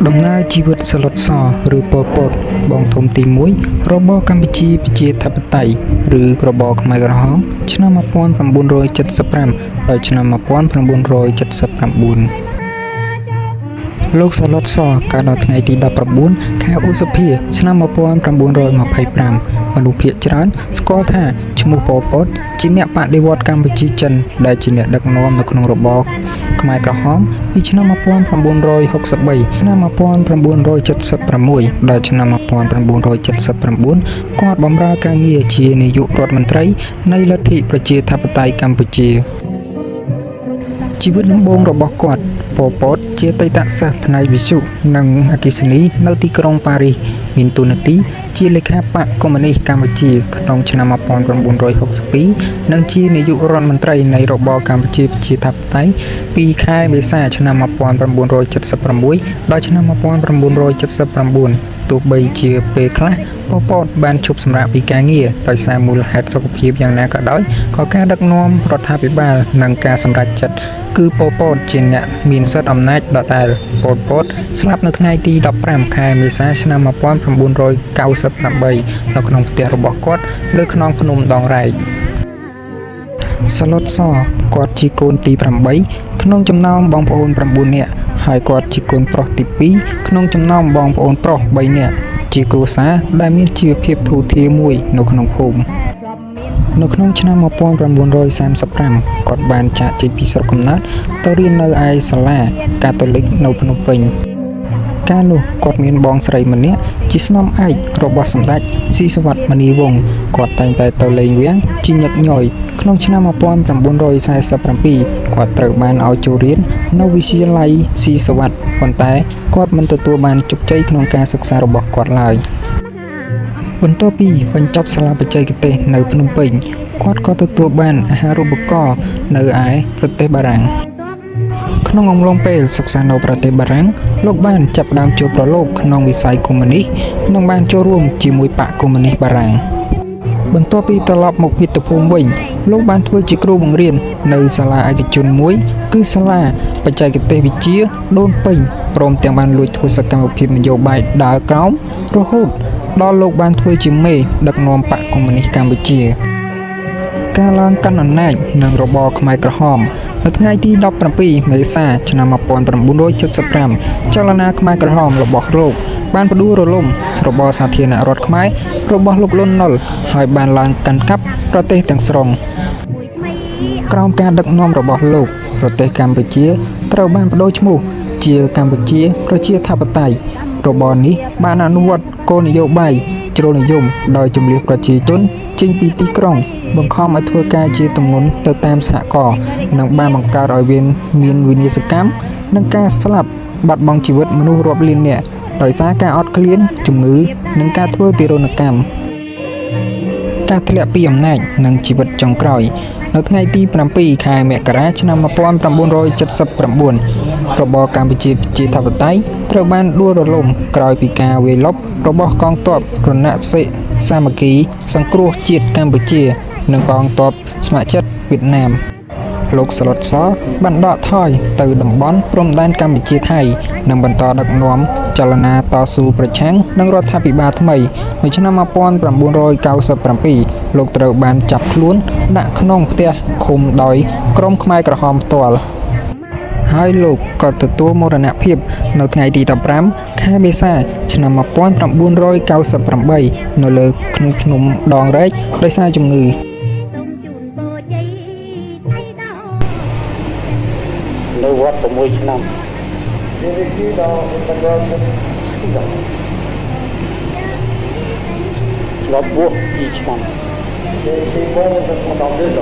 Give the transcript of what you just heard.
ដំណើរជីវិតស្លុតសឬប៉ុលពតបងធំទី1របបកម្ពុជាប្រជាធិបតេយ្យឬរបបខ្មែរក្រហមឆ្នាំ1975ដល់ឆ្នាំ1979លោកស្លុតសកើតនៅថ្ងៃទី19ខែឧសភាឆ្នាំ1925មនុស្សភាគច្រើនស្គាល់ថាឈ្មោះប៉ុលពតជាអ្នកបដិវត្តន៍កម្ពុជាចិនដែលជាអ្នកដឹកនាំនៅក្នុងរបបខ្មែរក្រហមពីឆ្នាំ1963ឆ្នាំ1976ដល់ឆ្នាំ1979គាត់បម្រើការងារជានាយករដ្ឋមន្ត្រីនៃលទ្ធិប្រជាធិបតេយ្យកម្ពុជាជីវិតដំបូងរបស់គាត់ប៉ុលពតជាអតីតសិស្សផ្នែកវិទ្យុនិងអគ្គិសនីនៅទីក្រុងប៉ារីសមានតួនាទីជាលេខាបកកុម្មុយនីសកម្ពុជាក្នុងឆ្នាំ1962និងជានាយករដ្ឋមន្ត្រីនៃរបបកម្ពុជាប្រជាធិបតេយ្យពីខែមេសាឆ្នាំ1976ដល់ឆ្នាំ1979ទោះបីជាពេលខ្លះប៉ុលពតបានឈប់សម្រាកពីការងារដោយសារមូលហេតុសុខភាពយ៉ាងណាក៏ដោយក៏ការដឹកនាំរដ្ឋាភិបាលនិងការសម្រេចចិត្តគឺប៉ុលពតជាអ្នកមានសិទ្ធិអំណាចដដែលប៉ុលពតស្លាប់នៅថ្ងៃទី15ខែមេសាឆ្នាំ1998នៅក្នុងផ្ទះរបស់គាត់លើខ្នងភ្នំដងរែកស្លុតសគាត់ជាកូនទី8ក្នុងចំណោមបងប្អូន9នាក់ហើយគាត់ជាកូនប្រុសទី2ក្នុងចំណោមបងប្អូនប្រុស3នាក់ជាគ្រួសារដែលមានជីវភាពធូរធារមួយនៅក្នុងភូមិនៅក្នុងឆ្នាំ1935គាត់បានចាកចេញពីស្រុកកំណើតទៅរៀននៅឯសាលាកាតូលិកនៅភ្នំពេញកាលនោះគាត់មានបងស្រីម្នាក់ជាស្នំឯករបស់សម្ដេចស៊ីសុវត្ថិមុនីវង្សគាត់តែងតែទៅលេងវាំងជាញឹកញយក្នុងឆ្នាំ1947គាត់ត្រូវបានឲ្យចូលរៀននៅវិទ្យាល័យស៊ីសុវត្ថិប៉ុន្តែគាត់មិនទទួលបានជោគជ័យក្នុងការសិក្សារបស់គាត់ឡើយបន្ទាប់ពីបញ្ចប់សាលាបច្ចេកទេសនៅភ្នំពេញគាត់ក៏ទទួលបានអាហារូបករណ៍នៅឯប្រទេសបារាំងក្នុងអំឡុងពេលសិក្សានៅប្រទេសបារាំងលោកបានចាប់ផ្ដើមចូលប្រឡូកក្នុងវិស័យកុម្មុយនីសនិងបានចូលរួមជាមួយបកកុម្មុយនីសបារាំងបន្ទាប់ពីត្រឡប់មកមាតុភូមិវិញលោកបានធ្វើជាគ្រូបង្រៀននៅសាលាឯកជនមួយគឺសាលាបច្ចេកទេសវិទ្យាដូនពេញព្រមទាំងបានលួចធ្វើសកម្មភាពនយោបាយដើរក្រោមរហូតដល់លោកបានធ្វើជាមេដឹកនាំបកកុម្មុយនីសកម្ពុជាការឡើងកាន់អំណាចនឹងរបបខ្មែរក្រហមនៅថ្ងៃទី17មេសាឆ្នាំ1975ចលនាខ្មែរក្រហមរបស់លោកបានផ្ដួលរលំរបបសាធារណរដ្ឋខ្មែររបស់លោកលន់ នល់ហើយបានឡើងកាន់កាប់ប្រទេសទាំងស្រុងក្រោមការដឹកនាំរបស់លោកប្រទេសកម្ពុជាត្រូវបានបដូរឈ្មោះជាកម្ពុជាប្រជាធិបតេយ្យរបបនេះបានអនុវត្តគោលនយោបាយជ្រុលនិយមដោយជម្លៀសប្រជាជនចេញពីទីក្រុងបង្ខំឲ្យធ្វើការជាទម្ងន់ទៅតាមសហករណ៍និងបានបង្កើតឲ្យមានវិនាសកម្មនិងការស្លាប់បាត់បង់ជីវិតមនុស្សរាប់លាននាក់ដោយសារការអត់ឃ្លានជំងឺនិងការធ្វើទារុណកម្មការធ្លាក់ពីអំណាចនិងជីវិតចុងក្រោយនៅថ្ងៃទី7ខែមករាឆ្នាំ1979របបកម្ពុជាប្រជាធិបតេយ្យត្រូវបានដួលរលំក្រោយពីការវាយលុករបស់កងទ័ពរណសិរ្សសាមគ្គីសង្គ្រោះជាតិកម្ពុជានិងកងទ័ពស្ម័គ្រចិត្តវៀតណាមលោកស្លុតសបានដកថយទៅតំបន់ព្រំដែនកម្ពុជាថៃនិងបន្តដឹកនាំចលនាតស៊ូប្រឆាំងនឹងរដ្ឋាភិបាលថ្មីនៅឆ្នាំ1997លោកត្រូវបានចាប់ខ្លួនដាក់ក្នុងផ្ទះឃុំដោយក្រុមខ្មែរក្រហមផ្ទាល់ហើយលោកក៏ទទួលមរណភាពនៅថ្ងៃទី15ខែមេសាឆ្នាំ1998នៅលើភ្នំដងរែកដោយសារជំងឺនៅវត្ត6ឆ្នាំនិយាយដល់បន្តដល់បួស2ឆ្នាំនិយាយបងទៅដល់ទៀត